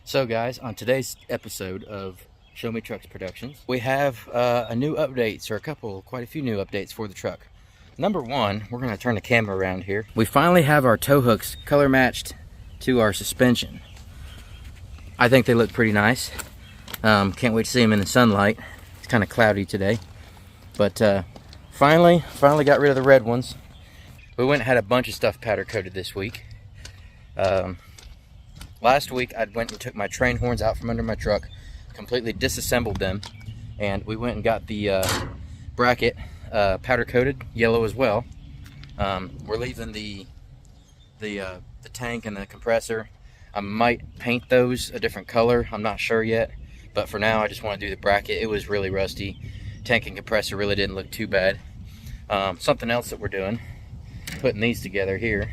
So guys, on today's episode of Show Me Trucks Productions, we have a new updates, or quite a few new updates for the truck. Number one, we're gonna turn the camera around here. We finally have our tow hooks color matched to our suspension. I think they look pretty nice. Can't wait to see them in the sunlight. It's kind of cloudy today, but finally got rid of the red ones. We went and had a bunch of stuff powder coated this week. Last week I went and took my train horns out from under my truck, completely disassembled them, and we went and got the bracket powder coated yellow as well. We're leaving the tank and the compressor. I might paint those a different color, I'm not sure yet, but for now I just want to do the bracket. It was really rusty. Tank and compressor really didn't look too bad. Something else that we're doing, putting these together here.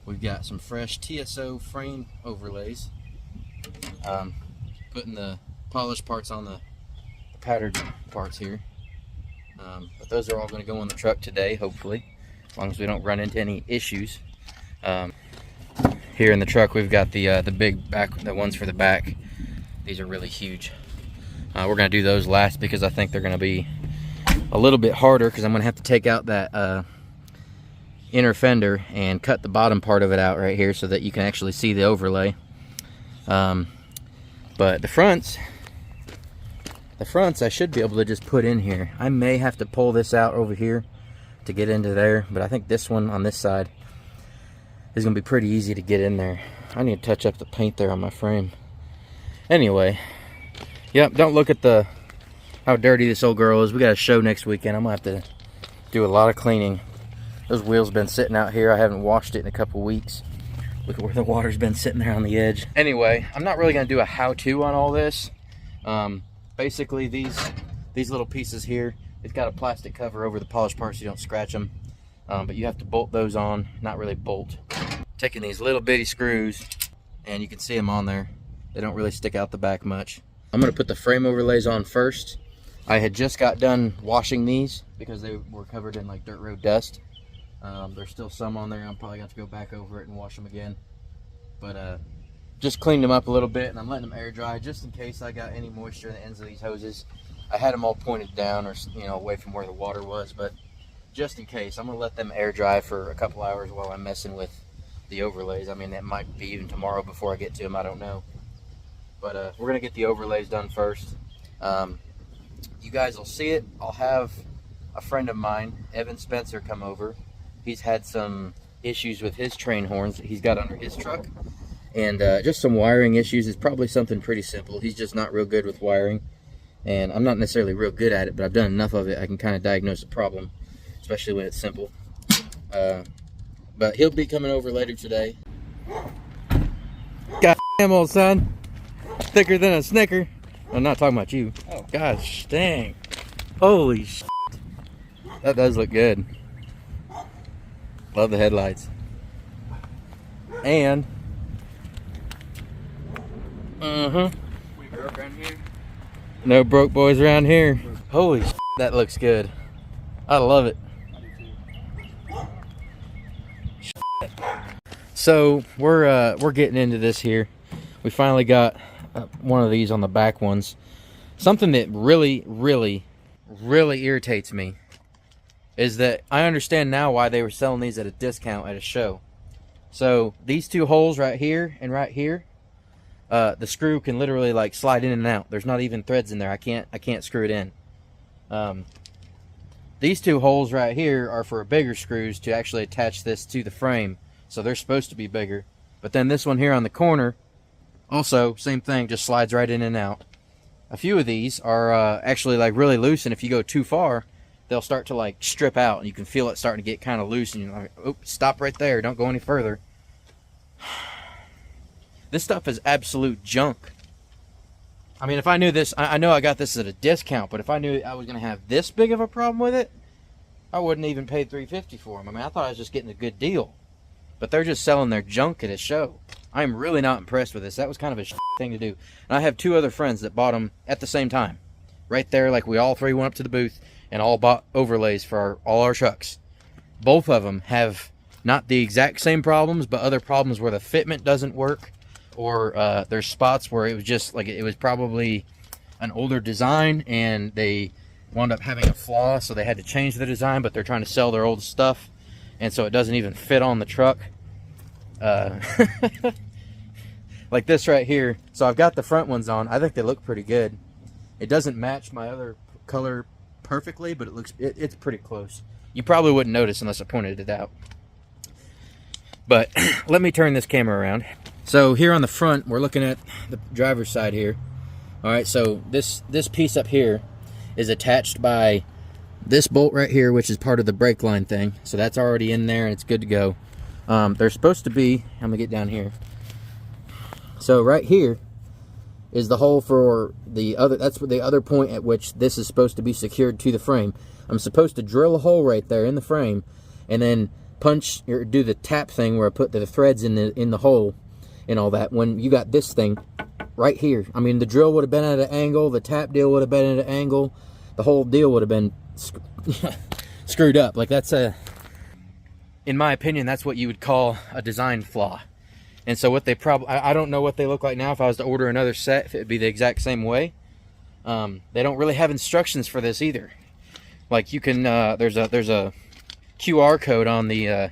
We've got some fresh TSO frame overlays. Putting the polished parts on the powdered parts here. But those are all going to go on the truck today, hopefully, as long as we don't run into any issues. Here in the truck, we've got the big back, the ones for the back. These are really huge. We're going to do those last because I think they're going to be a little bit harder, because I'm going to have to take out that inner fender and cut the bottom part of it out right here so that you can actually see the overlay. But the fronts I should be able to just put in here. I may have to pull this out over here to get into there, but I think this one on this side is gonna be pretty easy to get in there. I need to touch up the paint there on my frame. Anyway, yep, don't look at how dirty this old girl is. We got a show next weekend. I'm gonna have to do a lot of cleaning. Those wheels have been sitting out here. I haven't washed it in a couple weeks. Look at where the water's been sitting there on the edge. Anyway, I'm not really going to do a how-to on all this. Basically, these little pieces here, it's got a plastic cover over the polished parts so you don't scratch them. But you have to bolt those on. Not really bolt. Taking these little bitty screws, and you can see them on there. They don't really stick out the back much. I'm going to put the frame overlays on first. I had just got done washing these because they were covered in like dirt road dust. There's still some on there. I'm probably going to go back over it and wash them again. But just cleaned them up a little bit, and I'm letting them air dry just in case I got any moisture in the ends of these hoses. I had them all pointed down, or away from where the water was, but just in case, I'm going to let them air dry for a couple hours while I'm messing with the overlays. I mean, it might be even tomorrow before I get to them, I don't know. But we're going to get the overlays done first. You guys will see it. I'll have a friend of mine, Evan Spencer, come over. He's had some issues with his train horns that he's got under his truck, and just some wiring issues. It's probably something pretty simple. He's just not real good with wiring, and I'm not necessarily real good at it, but I've done enough of it I can kind of diagnose the problem, especially when it's simple. But he'll be coming over later today. Goddamn, old son, thicker than a Snicker. I'm not talking about you. Oh gosh dang, holy shit, that does look good. Love the headlights. And We broke around here. no broke boys around here. Holy shit, that looks good. I love it. Shit. So we're getting into this here. We finally got one of these on the back ones. Something that really irritates me is that I understand now why they were selling these at a discount at a show. So these two holes right here and right here, the screw can literally like slide in and out. There's not even threads in there. I can't screw it in. These two holes right here are for bigger screws to actually attach this to the frame. So they're supposed to be bigger. But then this one here on the corner, also same thing, just slides right in and out. A few of these are actually like really loose, and if you go too far, they'll start to like strip out, and you can feel it starting to get kind of loose, and you're like, oh, stop right there, don't go any further. This stuff is absolute junk. I mean, if I knew this, I know I got this at a discount, but if I knew I was going to have this big of a problem with it, I wouldn't even pay $350 for them. I mean, I thought I was just getting a good deal, but they're just selling their junk at a show. I'm really not impressed with this. That was kind of a thing to do. And I have two other friends that bought them at the same time. Right there, like we all three went up to the booth and all bought overlays for all our trucks. Both of them have not the exact same problems, but other problems where the fitment doesn't work, or there's spots where it was just like it was probably an older design and they wound up having a flaw, so they had to change the design, but they're trying to sell their old stuff, and so it doesn't even fit on the truck. Like this right here. So I've got the front ones on. I think they look pretty good. It doesn't match my other color perfectly, but it's pretty close. You probably wouldn't notice unless I pointed it out. But let me turn this camera around. So here on the front, we're looking at the driver's side here. All right, so this piece up here is attached by this bolt right here, which is part of the brake line thing. So that's already in there and it's good to go. They're supposed to be, I'm gonna get down here. So right here is the hole for the other, that's the other point at which this is supposed to be secured to the frame. I'm supposed to drill a hole right there in the frame and then punch or do the tap thing where I put the threads in the hole and all that. When you got this thing right here, I mean, the drill would have been at an angle, the tap deal would have been at an angle, the whole deal would have been screwed up. Like that's in my opinion, that's what you would call a design flaw. And so what they probably, I don't know what they look like now. If I was to order another set, if it would be the exact same way. They don't really have instructions for this either. Like you can, there's a QR code on the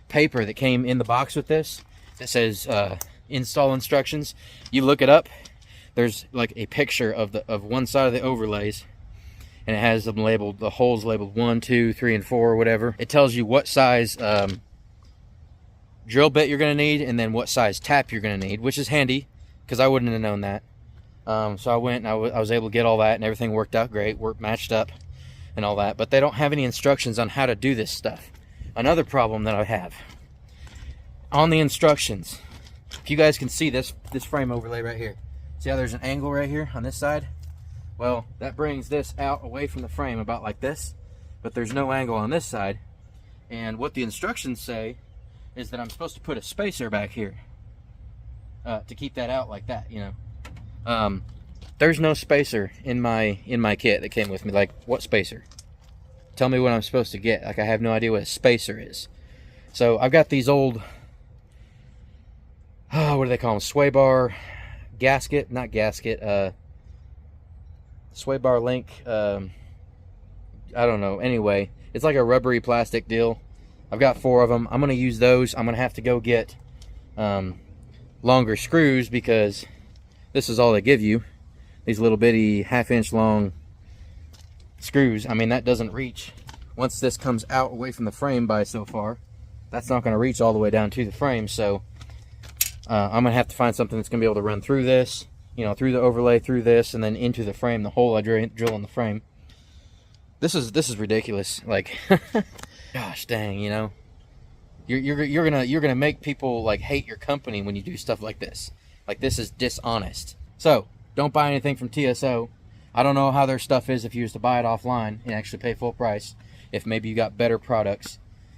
paper that came in the box with this that says install instructions. You look it up. There's like a picture of one side of the overlays, and it has them labeled, the holes labeled 1, 2, 3, and 4, or whatever. It tells you what size drill bit you're going to need, and then what size tap you're going to need, which is handy because I wouldn't have known that. So I went and I was able to get all that, and everything worked out great, matched up and all that. But they don't have any instructions on how to do this stuff. Another problem that I have on the instructions, if you guys can see this frame overlay right here, see how there's an angle right here on this side? Well, that brings this out away from the frame about like this, but there's no angle on this side. And what the instructions say is that I'm supposed to put a spacer back here to keep that out like that, you know. There's no spacer in my kit that came with me. Like, what spacer? Tell me what I'm supposed to get. Like, I have no idea what a spacer is. So I've got these old, what do they call them? Sway bar gasket, not gasket, sway bar link, I don't know. Anyway, it's like a rubbery plastic deal. I've got 4 of them. I'm going to use those. I'm going to have to go get longer screws because this is all they give you. These little bitty 1/2 inch long screws. I mean, that doesn't reach. Once this comes out away from the frame by so far, that's not going to reach all the way down to the frame. So I'm going to have to find something that's going to be able to run through this, you know, through the overlay, through this, and then into the frame, the hole I drill in the frame. This is ridiculous. Like, gosh dang, you know, you're gonna make people like hate your company when you do stuff like this. Like, this is dishonest. So don't buy anything from TSO. I don't know how their stuff is if you used to buy it offline and actually pay full price. If maybe you got better products.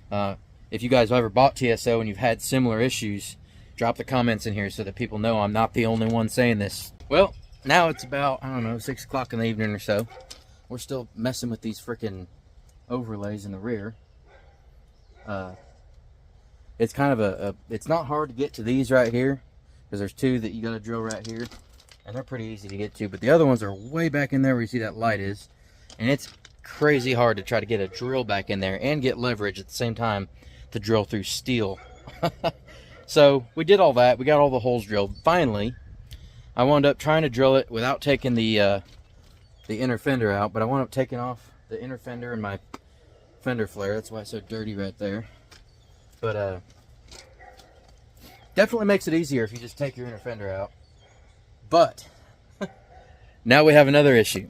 If you guys have ever bought TSO and you've had similar issues, drop the comments in here so that people know I'm not the only one saying this. Well, now it's about, I don't know, 6 o'clock in the evening or so. We're still messing with these freaking overlays in the rear. It's kind of it's not hard to get to these right here, because there's 2 that you got to drill right here, and they're pretty easy to get to, but the other ones are way back in there where you see that light is, and it's crazy hard to try to get a drill back in there and get leverage at the same time to drill through steel. So we did all that. We got all the holes drilled. Finally, I wound up trying to drill it without taking the inner fender out, but I wound up taking off the inner fender and my fender flare. That's why it's so dirty right there. But definitely makes it easier if you just take your inner fender out. But now we have another issue.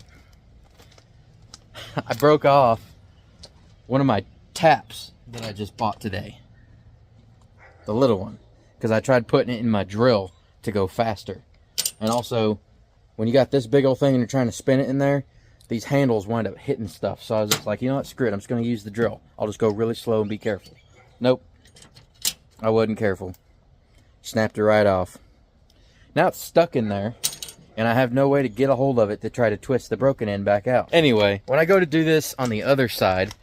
I broke off one of my taps that I just bought today. The little one. Because I tried putting it in my drill to go faster. And also, when you got this big old thing and you're trying to spin it in there, these handles wind up hitting stuff. So I was just like, you know what, screw it. I'm just going to use the drill. I'll just go really slow and be careful. Nope. I wasn't careful. Snapped it right off. Now it's stuck in there, and I have no way to get a hold of it to try to twist the broken end back out. Anyway, when I go to do this on the other side,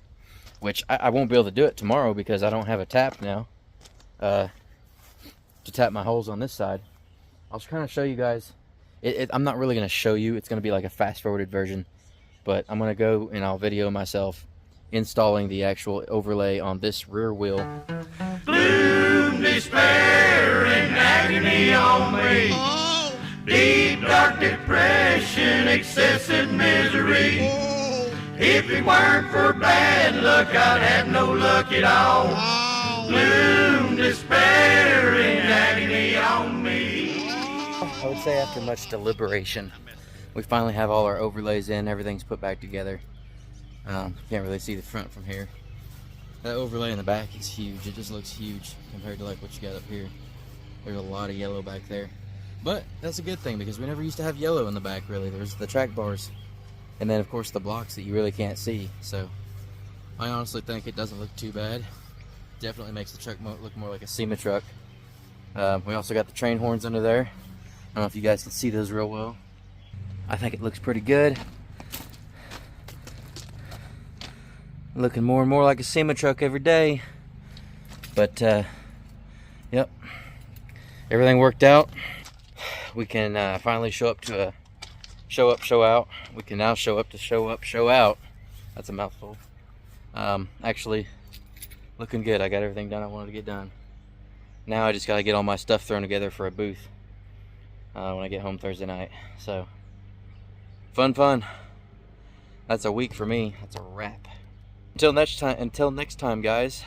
which I won't be able to do it tomorrow because I don't have a tap now to tap my holes on this side. I'll kind of show you guys. I'm not really going to show you. It's going to be like a fast-forwarded version. But I'm going to go and I'll video myself installing the actual overlay on this rear wheel. Gloom, despair, and agony on me. Deep, dark depression, excessive misery. If it weren't for bad luck, I'd have no luck at all. Gloom, despair, and agony on me. I would say after much deliberation, we finally have all our overlays in. Everything's put back together. Can't really see the front from here. That overlay in the back is huge. It just looks huge compared to like what you got up here. There's a lot of yellow back there. But that's a good thing because we never used to have yellow in the back really. There's the track bars. And then of course the blocks that you really can't see. So I honestly think it doesn't look too bad. Definitely makes the truck look more like a SEMA truck. We also got the train horns under there. I don't know if you guys can see those real well. I think it looks pretty good. Looking more and more like a SEMA truck every day. But yep, everything worked out. We can finally show up to a show up, show out. We can now show up to show up, show out. That's a mouthful. Actually, looking good. I got everything done I wanted to get done. Now I just got to get all my stuff thrown together for a booth when I get home Thursday night. So fun. That's a week for me. That's a wrap. Until next time, guys.